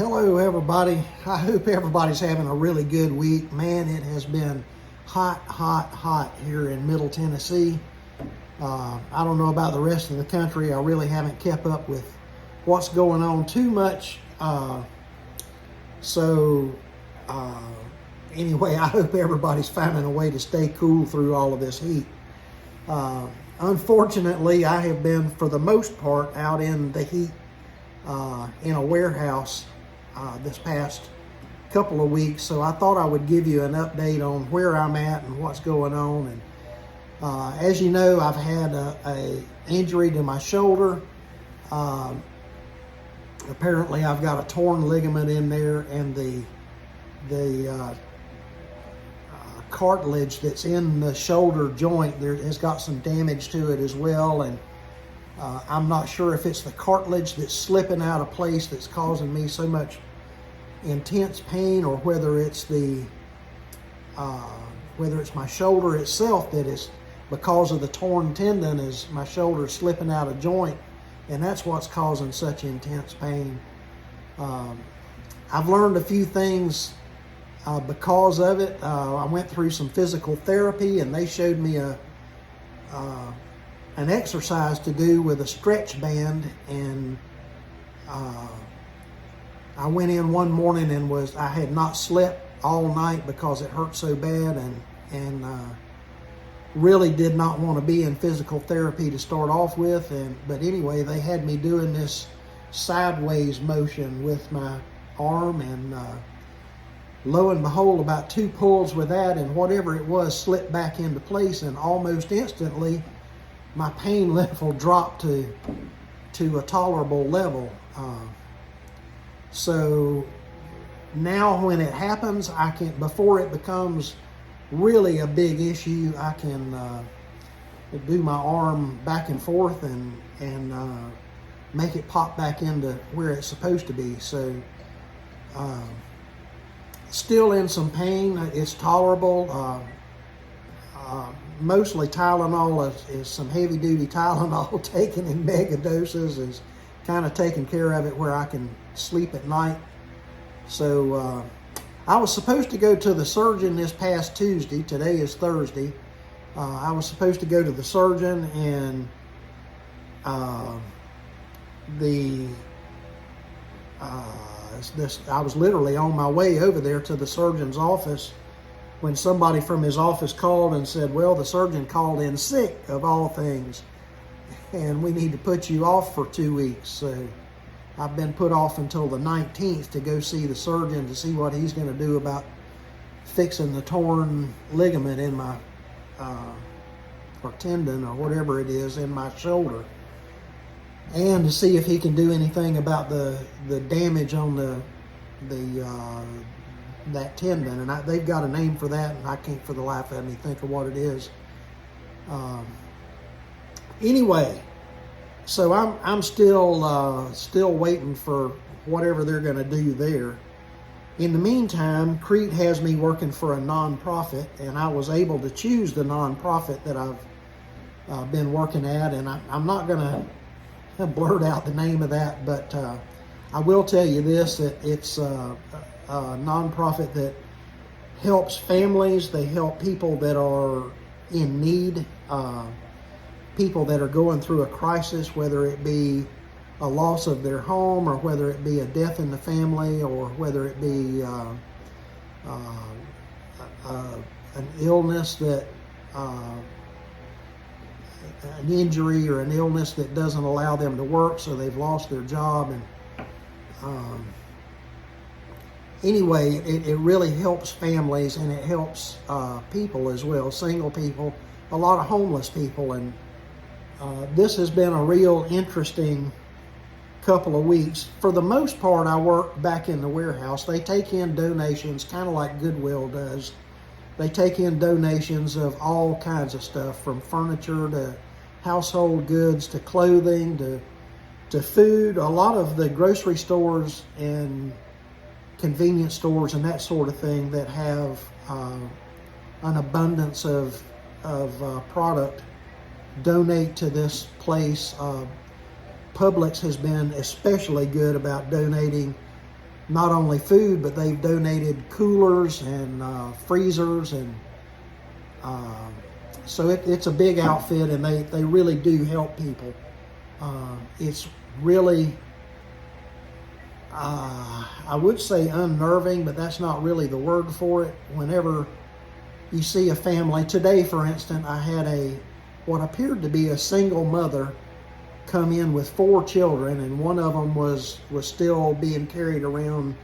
Hello everybody. I hope everybody's having a really good week. Man, it has been hot here in Middle Tennessee. I don't know about the rest of the country. I really haven't kept up with what's going on too much. Anyway, I hope everybody's finding a way to stay cool through all of this heat. Unfortunately, I have been, for the most part, out in the heat in a warehouse this past couple of weeks, so I thought I would give you an update on where I'm at and what's going on. And as you know, I've had a injury to my shoulder. Apparently, I've got a torn ligament in there, and the cartilage that's in the shoulder joint there has got some damage to it as well. And I'm not sure if it's the cartilage that's slipping out of place that's causing me so much intense pain, or whether it's my shoulder itself that is, because of the torn tendon, is my shoulder slipping out of joint, and that's what's causing such intense pain. I've learned a few things because of it. I went through some physical therapy, and they showed me an exercise to do with a stretch band, and I went in one morning and I had not slept all night because it hurt so bad, and really did not want to be in physical therapy to start off with. But anyway, they had me doing this sideways motion with my arm, and lo and behold, about 2 pulls with that, and whatever it was slipped back into place, and almost instantly my pain level dropped to a tolerable level. So now when it happens, before it becomes really a big issue, I can do my arm back and forth and make it pop back into where it's supposed to be. So still in some pain. It's tolerable. Mostly Tylenol is some heavy duty Tylenol taken in mega doses is kind of taking care of it where I can sleep at night. So I was supposed to go to the surgeon this past Tuesday. Today is Thursday. I was supposed to go to the surgeon, and I was literally on my way over there to the surgeon's office when somebody from his office called and said, well, the surgeon called in sick, of all things, and we need to put you off for 2 weeks. So I've been put off until the 19th to go see the surgeon to see what he's going to do about fixing the torn ligament in my, or tendon or whatever it is in my shoulder, and to see if he can do anything about the damage on that tendon. And they've got a name for that, and I can't for the life of me think of what it is. Anyway, so I'm still waiting for whatever they're going to do there. In the meantime, Crete has me working for a nonprofit, and I was able to choose the nonprofit that I've been working at, and I'm not going to blurt out the name of that, but I will tell you this, that it's a nonprofit that helps families. They help people that are in need, people that are going through a crisis, whether it be a loss of their home, or whether it be a death in the family, or whether it be an illness that an injury or an illness that doesn't allow them to work, so they've lost their job. And anyway, it really helps families, and it helps people as well, single people, a lot of homeless people. And this has been a real interesting couple of weeks. For the most part, I work back in the warehouse. They take in donations, kind of like Goodwill does. They take in donations of all kinds of stuff, from furniture to household goods to clothing to food. A lot of the grocery stores and convenience stores and that sort of thing that have an abundance of product donate to this place. Publix has been especially good about donating not only food, but they've donated coolers and freezers, and so it's a big outfit, and they really do help people. It's really, I would say unnerving, but that's not really the word for it. Whenever you see a family, today for instance, I had what appeared to be a single mother come in with 4 children, and one of them was still being carried around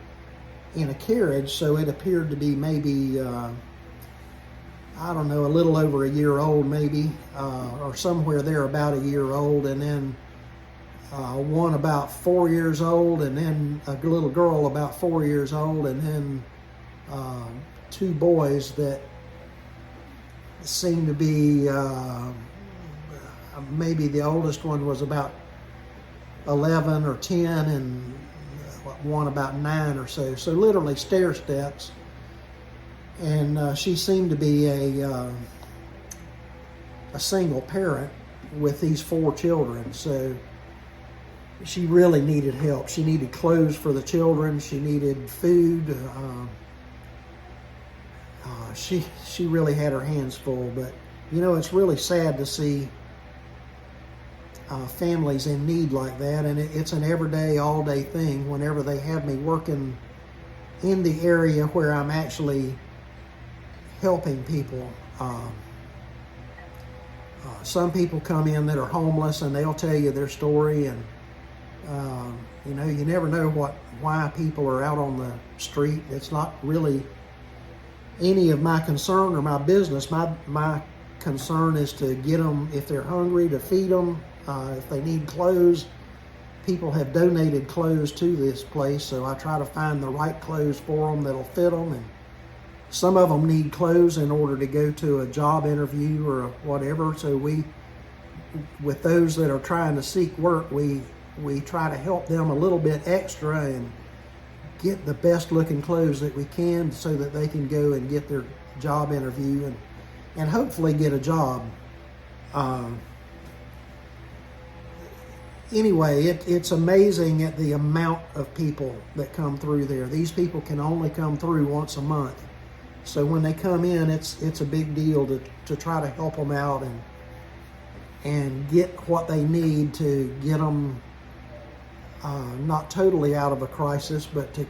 in a carriage, so it appeared to be maybe, I don't know, a little over a year old maybe, or somewhere there about a year old, and then one about 4 years old, and then a little girl about 4 years old, and then 2 boys that seemed to be, maybe the oldest one was about 11 or 10, and one about 9 or so. So literally stair steps. And she seemed to be a single parent with these 4 children. So she really needed help. She needed clothes for the children. She needed food. She really had her hands full. But you know, it's really sad to see families in need like that, and it's an everyday, all-day thing. Whenever they have me working in the area where I'm actually helping people, some people come in that are homeless, and they'll tell you their story, and you know, you never know why people are out on the street. It's not really any of my concern or my business. My concern is to get them, if they're hungry, to feed them. If they need clothes, people have donated clothes to this place, so I try to find the right clothes for them that'll fit them. And some of them need clothes in order to go to a job interview or whatever. So with those that are trying to seek work, we try to help them a little bit extra and get the best looking clothes that we can, so that they can go and get their job interview and hopefully get a job. Anyway, it's amazing at the amount of people that come through there. These people can only come through once a month. So when they come in, it's a big deal to try to help them out and get what they need to get them not totally out of a crisis, but to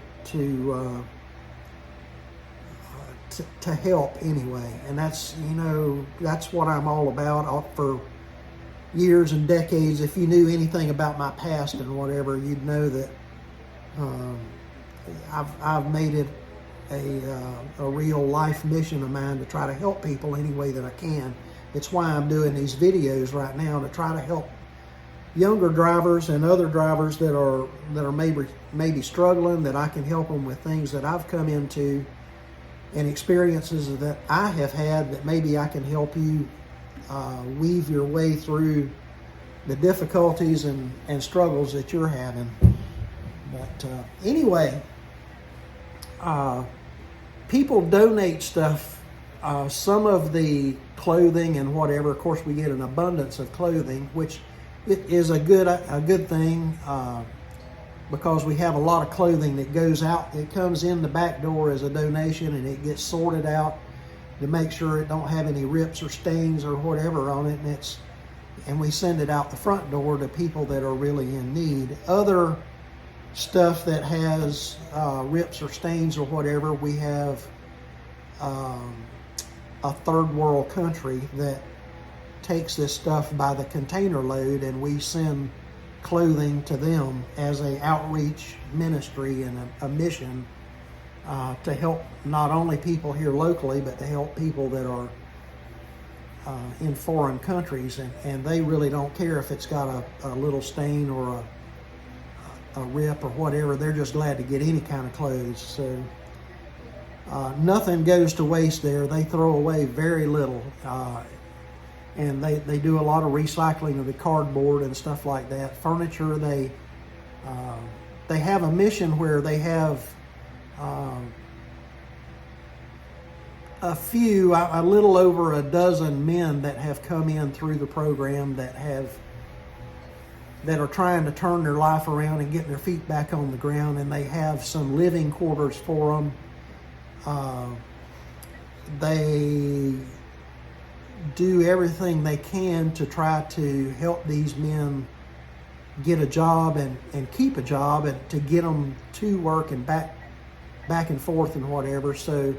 help anyway. And that's, you know, that's what I'm all about. For years and decades, if you knew anything about my past and whatever, you'd know that I've made it a real life mission of mine to try to help people any way that I can. It's why I'm doing these videos right now, to try to help younger drivers and other drivers that are maybe struggling, that I can help them with things that I've come into and experiences that I have had, that maybe I can help you weave your way through the difficulties and struggles that you're having. But anyway, people donate stuff, some of the clothing and whatever. Of course, we get an abundance of clothing, which it is a good thing, because we have a lot of clothing that goes out. It comes in the back door as a donation, and it gets sorted out to make sure it don't have any rips or stains or whatever on it, and we send it out the front door to people that are really in need. Other stuff that has rips or stains or whatever, we have a third world country that takes this stuff by the container load, and we send clothing to them as a outreach ministry and a mission to help not only people here locally, but to help people that are in foreign countries, and they really don't care if it's got a little stain or a rip or whatever. They're just glad to get any kind of clothes. So nothing goes to waste there. They throw away very little, and they do a lot of recycling of the cardboard and stuff like that. Furniture, they have a mission where they have a little over a dozen men that have come in through the program that have that are trying to turn their life around and get their feet back on the ground, and they have some living quarters for them. They do everything they can to try to help these men get a job and keep a job, and to get them to work and back and forth and whatever. So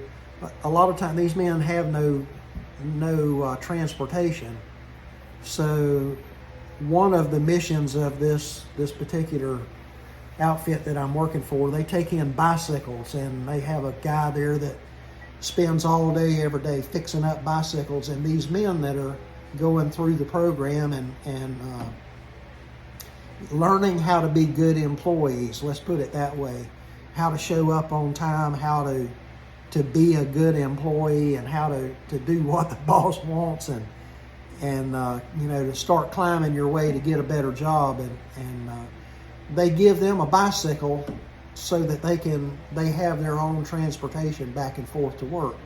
a lot of times these men have no transportation. So one of the missions of this particular outfit that I'm working for, they take in bicycles, and they have a guy there that spends all day, every day fixing up bicycles. And these men that are going through the program and learning how to be good employees, let's put it that way, how to show up on time, how to be a good employee, and how to do what the boss wants, and to start climbing your way to get a better job. And they give them a bicycle so that they have their own transportation back and forth to work.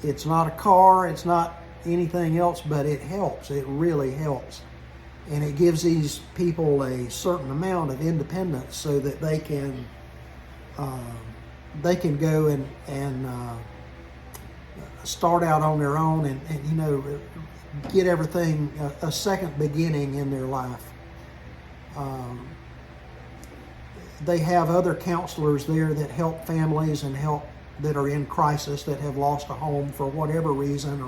It's not a car, it's not anything else, but it helps. It really helps. And it gives these people a certain amount of independence so that they can go and start out on their own and get everything, a second beginning in their life. They have other counselors there that help families and help that are in crisis, that have lost a home for whatever reason,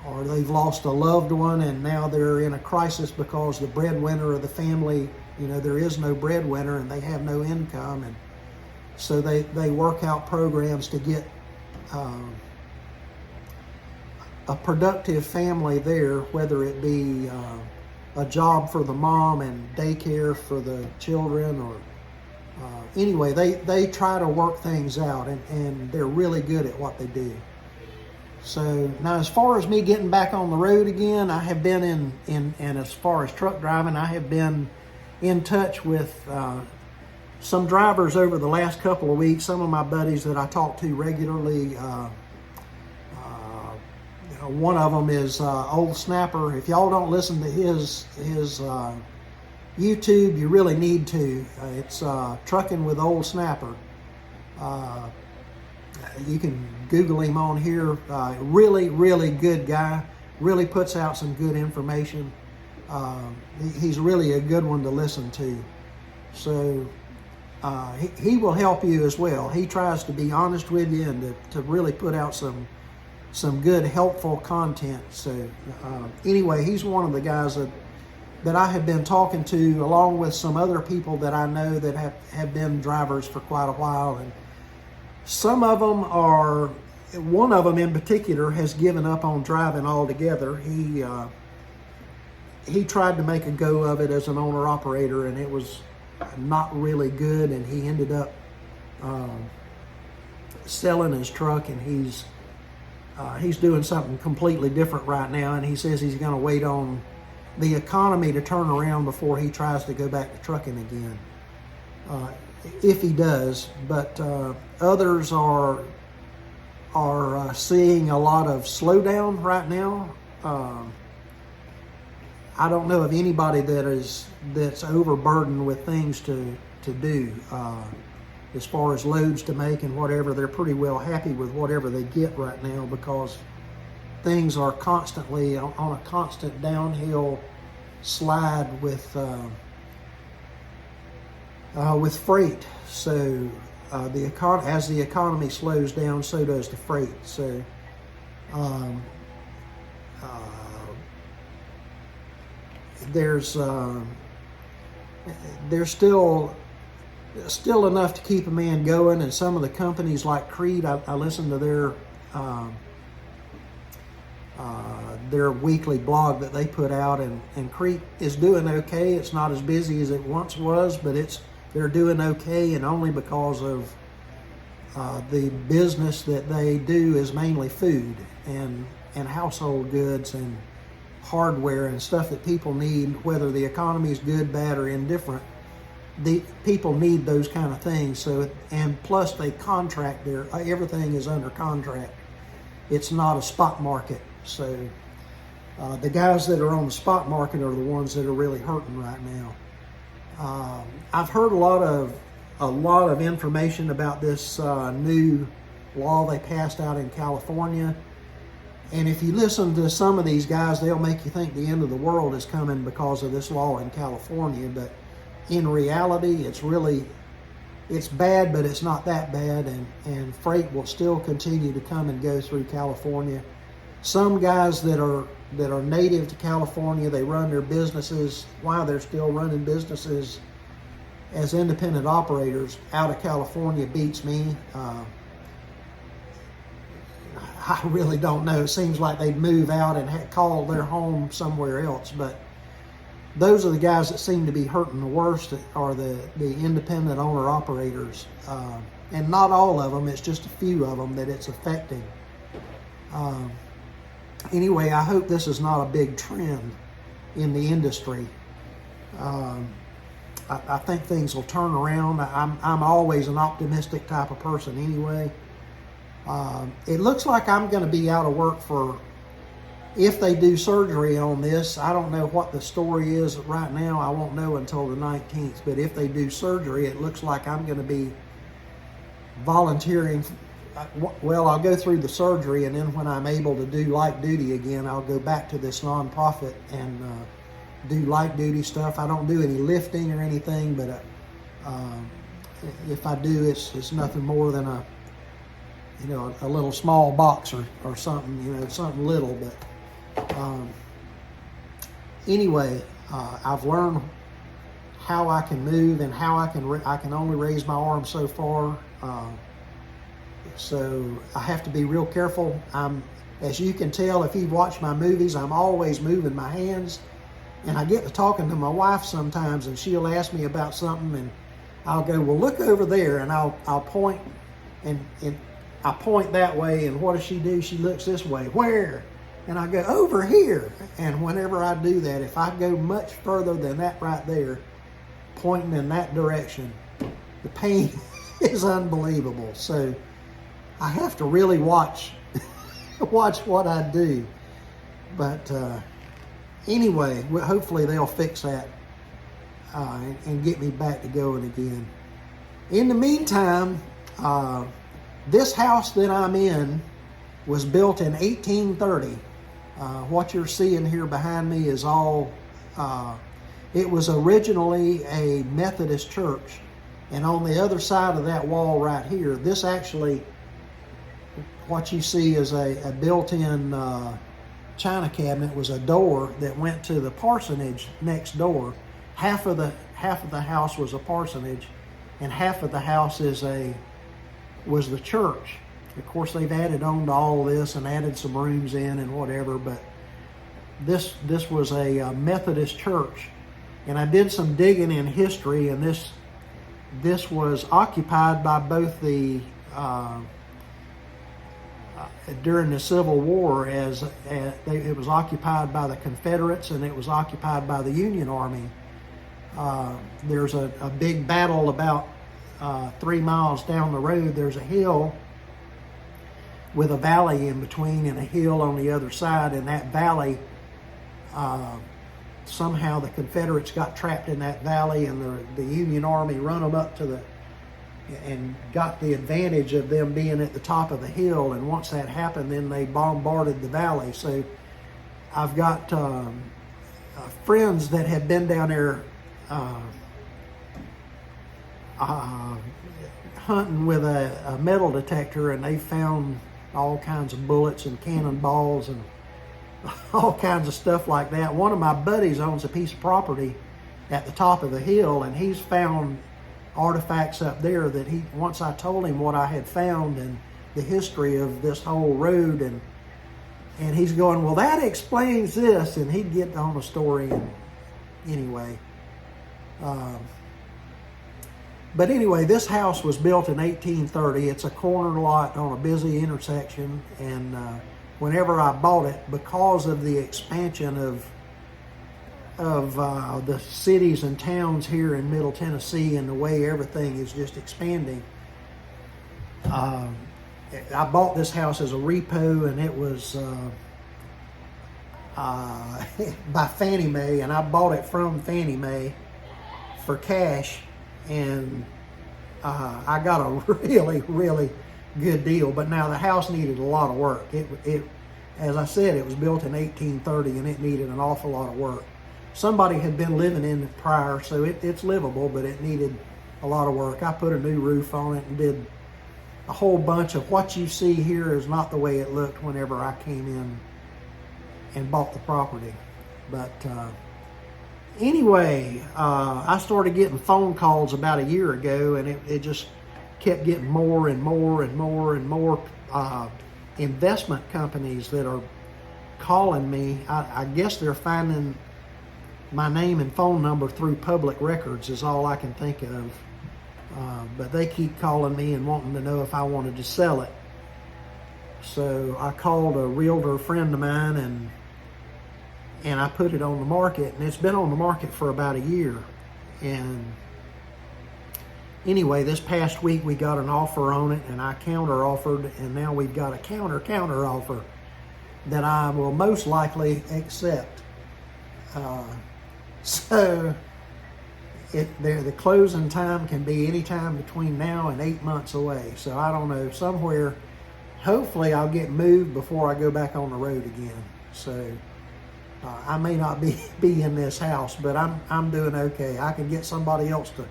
or they've lost a loved one and now they're in a crisis because the breadwinner of the family, there is no breadwinner and they have no income. And so they work out programs to get a productive family there, whether it be a job for the mom and daycare for the children, or anyway, they try to work things out, and they're really good at what they do. So now, as far as me getting back on the road again, I have been and as far as truck driving, I have been in touch with some drivers over the last couple of weeks. Some of my buddies that I talk to regularly. One of them is Old Snapper. If y'all don't listen to his YouTube, you really need to. It's Trucking with Old Snapper. You can Google him on here. Really, really good guy. Really puts out some good information. He's really a good one to listen to. So he will help you as well. He tries to be honest with you and to really put out some good, helpful content. So anyway, he's one of the guys that I have been talking to, along with some other people that I know that have been drivers for quite a while. And some of them one of them in particular has given up on driving altogether. He tried to make a go of it as an owner-operator, and it was not really good, and he ended up selling his truck, and he's doing something completely different right now, and he says he's going to wait on the economy to turn around before he tries to go back to trucking again, if he does. But others are seeing a lot of slowdown right now. I don't know of anybody that's overburdened with things to do. As far as loads to make and whatever, they're pretty well happy with whatever they get right now, because things are constantly on a constant downhill slide with freight. So as the economy slows down, so does the freight. So there's still enough to keep a man going. And some of the companies like Crete, I listen to their weekly blog that they put out, and Crete is doing okay. It's not as busy as it once was, but they're doing okay, and only because of the business that they do is mainly food and household goods and hardware and stuff that people need, whether the economy is good, bad, or indifferent. The people need those kind of things. So, and plus they contract everything is under contract. It's not a spot market. So The guys that are on the spot market are the ones that are really hurting right now. I've heard a lot of information about this new law they passed out in California. And if you listen to some of these guys, they'll make you think the end of the world is coming because of this law in California. But in reality, it's bad, but it's not that bad. And freight will still continue to come and go through California. Some guys that are native to California, they run their businesses while they're still running businesses as independent operators out of California beats me. I really don't know. It seems like they'd move out and call their home somewhere else. But those are the guys that seem to be hurting the worst, are the independent owner operators. And not all of them, it's just a few of them that it's affecting. Anyway, I hope this is not a big trend in the industry. I think things will turn around. I'm always an optimistic type of person anyway. It looks like I'm going to be out of work if they do surgery on this. I don't know what the story is right now. I won't know until the 19th. But if they do surgery, it looks like I'm going to be volunteering. Well, I'll go through the surgery, and then when I'm able to do light duty again, I'll go back to this nonprofit and do light duty stuff. I don't do any lifting or anything, but if I do, it's nothing more than a little small box or something, something little. But anyway, I've learned how I can move and how I can only raise my arm so far. So I have to be real careful. As you can tell, if you've watched my movies, I'm always moving my hands. And I get to talking to my wife sometimes, and she'll ask me about something, and I'll go, well, look over there, and I'll point, and I point that way, and what does she do? She looks this way. Where? And I go, over here. And whenever I do that, if I go much further than that right there, pointing in that direction, the pain is unbelievable. So I have to really watch what I do. But anyway, hopefully they'll fix that and get me back to going again. In the meantime, this house that I'm in was built in 1830. What you're seeing here behind me is all, it was originally a Methodist church. And on the other side of that wall right here, this actually, what you see is a built-in china cabinet, was a door that went to the parsonage next door. Half of the house was a parsonage, and half of the house was the church. Of course, they've added on to all this and added some rooms in and whatever, but this was a Methodist church. And I did some digging in history, and this was occupied by both the during the Civil War, it was occupied by the Confederates, and it was occupied by the Union Army. There's a big battle about 3 miles down the road. There's a hill with a valley in between and a hill on the other side, and that valley, somehow the Confederates got trapped in that valley, and the Union Army run them up and got the advantage of them being at the top of the hill. And once that happened, then they bombarded the valley. So I've got friends that have been down there hunting with a metal detector, and they found all kinds of bullets and cannonballs and all kinds of stuff like that. One of my buddies owns a piece of property at the top of the hill, and he's found artifacts up there that once I told him what I had found and the history of this whole road, and he's going, well, that explains this, and he'd get on a story. And anyway, but anyway, this house was built in 1830. It's a corner lot on a busy intersection, and whenever I bought it, because of the expansion of the cities and towns here in Middle Tennessee and the way everything is just expanding, I bought this house as a repo, and it was by Fannie Mae, and I bought it from Fannie Mae for cash, and I got a really, really good deal. But now the house needed a lot of work. It as I said, it was built in 1830, and it needed an awful lot of work. Somebody had been living in it prior, so it's livable, but it needed a lot of work. I put a new roof on it and did a whole bunch of what you see here is not the way it looked whenever I came in and bought the property. But anyway, I started getting phone calls about a year ago, and it just kept getting more and more and more and more investment companies that are calling me. I guess they're finding my name and phone number through public records is all I can think of. But they keep calling me and wanting to know if I wanted to sell it. So I called a realtor friend of mine, and I put it on the market, and it's been on the market for about a year. And anyway, this past week we got an offer on it, and I counter offered, and now we've got a counter offer that I will most likely accept. So the closing time can be any time between now and 8 months away. So I don't know, somewhere, hopefully I'll get moved before I go back on the road again. So I may not be in this house, but I'm doing okay. I can get somebody else to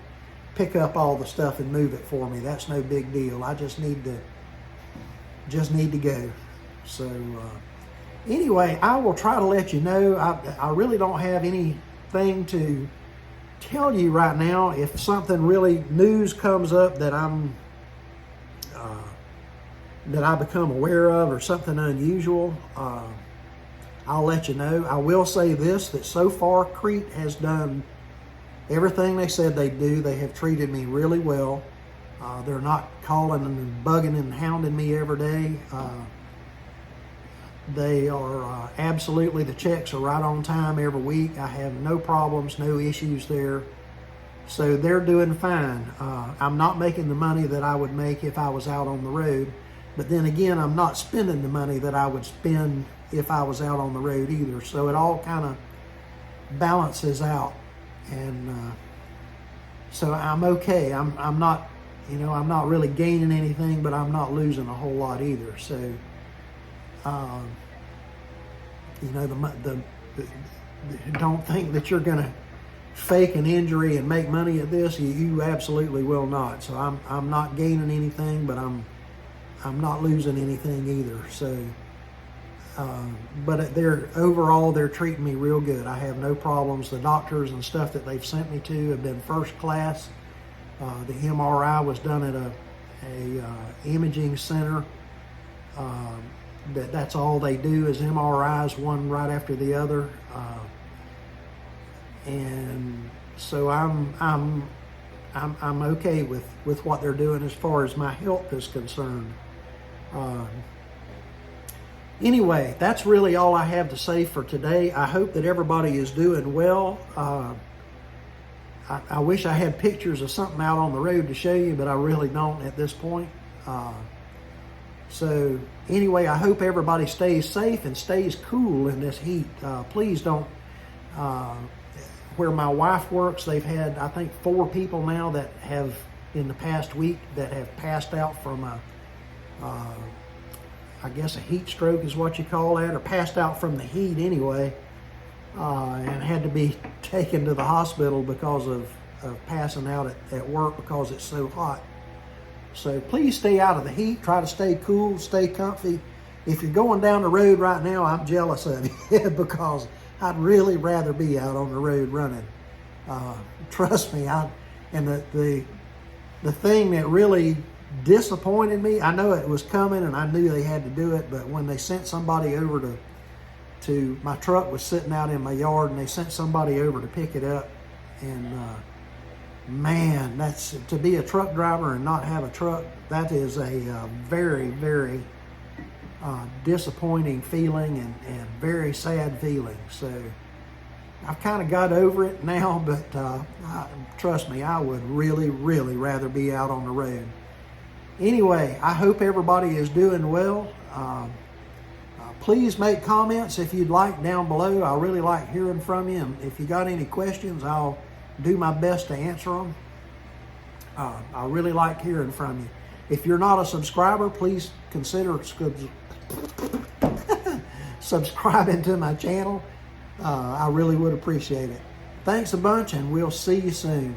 pick up all the stuff and move it for me. That's no big deal. I just need to go. So anyway, I will try to let you know. I really don't have anything to tell you right now. If something really news comes up that that I become aware of, or something unusual, I'll let you know. I will say this, that so far Crete has done everything they said they'd do. They have treated me really well. They're not calling and bugging and hounding me every day. They are absolutely, the checks are right on time every week. I have no problems, no issues there. So they're doing fine. I'm not making the money that I would make if I was out on the road. But then again, I'm not spending the money that I would spend if I was out on the road either. So it all kind of balances out. And so I'm okay. I'm not, I'm not really gaining anything, but I'm not losing a whole lot either. So, don't think that you're going to fake an injury and make money at this. You absolutely will not. So I'm not gaining anything, but I'm not losing anything either. So, but overall they're treating me real good. I have no problems. The doctors and stuff that they've sent me to have been first class. The MRI was done at a imaging center. That's all they do is MRIs, one right after the other. And so I'm okay with what they're doing as far as my health is concerned. Anyway, that's really all I have to say for today. I hope that everybody is doing well. I wish I had pictures of something out on the road to show you, but I really don't at this point. So anyway, I hope everybody stays safe and stays cool in this heat. Please don't, where my wife works, they've had, I think, 4 people now that have, in the past week, that have passed out from I guess a heat stroke is what you call that, or passed out from the heat anyway, and had to be taken to the hospital because of passing out at work because it's so hot. So please stay out of the heat. Try to stay cool, stay comfy. If you're going down the road right now, I'm jealous of you because I'd really rather be out on the road running. Trust me. And the thing that really disappointed me, I know it was coming and I knew they had to do it, but when they sent somebody over to my truck was sitting out in my yard, and they sent somebody over to pick it up, and man, that's, to be a truck driver and not have a truck, that is a very, very disappointing feeling and very sad feeling. So I've kind of got over it now, but trust me, I would really, really rather be out on the road. Anyway, I hope everybody is doing well. Please make comments if you'd like down below. I really like hearing from you. And if you got any questions, I'll do my best to answer them. I really like hearing from you. If you're not a subscriber, please consider subscribing to my channel. I really would appreciate it. Thanks a bunch, and we'll see you soon.